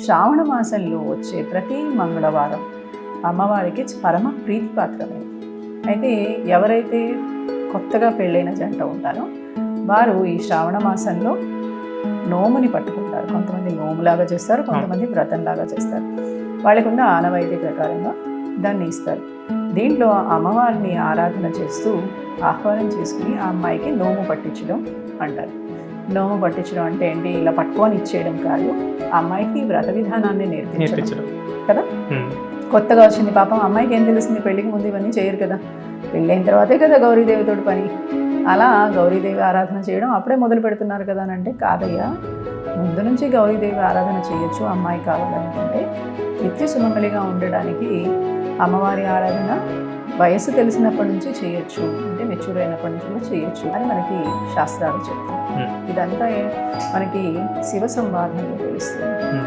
శ్రావణ మాసంలో వచ్చే ప్రతి మంగళవారం అమ్మవారికి పరమ ప్రీతిపాత్రమైనది. అయితే ఎవరైతే కొత్తగా పెళ్ళైన జంట ఉంటారో వారు ఈ శ్రావణ మాసంలో నోముని పట్టుకుంటారు. కొంతమంది నోములాగా చేస్తారు, కొంతమంది వ్రతంలాగా చేస్తారు. వాళ్ళకు ఉన్న ఆనవాయితీ ప్రకారంగా దాన్ని ఇస్తారు. దీంట్లో అమ్మవారిని ఆరాధన చేస్తూ ఆహ్వానం చేసుకుని ఆ అమ్మాయికి నోము పట్టించడం అంటారు. నోము పట్టించడం అంటే ఏంటి? ఇలా పట్టుకొని ఇచ్చేయడం కాదు, ఆ అమ్మాయికి వ్రత విధానాన్ని నేర్పించడం కదా. కొత్తగా వచ్చింది పాపం, అమ్మాయికి ఏం తెలుస్తుంది? పెళ్ళికి ముందు ఇవన్నీ చేయరు కదా, పెళ్ళైన తర్వాతే కదా గౌరీదేవితోటి పని. అలా గౌరీదేవి ఆరాధన చేయడం అప్పుడే మొదలు పెడుతున్నారు కదా అని అంటే, కాదయ్యా, ముందు నుంచి గౌరీదేవి ఆరాధన చేయొచ్చు. అమ్మాయి కావాలనుకుంటే నిత్య సుమంగళిగా ఉండడానికి అమ్మవారి ఆరాధన వయసు తెలిసినప్పటి నుంచి చేయొచ్చు, అంటే మెచ్యూర్ అయినప్పటి నుంచి కూడా చేయొచ్చు అని మనకి శాస్త్రాలు చెప్తాయి. ఇదంతా మనకి శివ సంవాదంలో తెలుస్తుంది.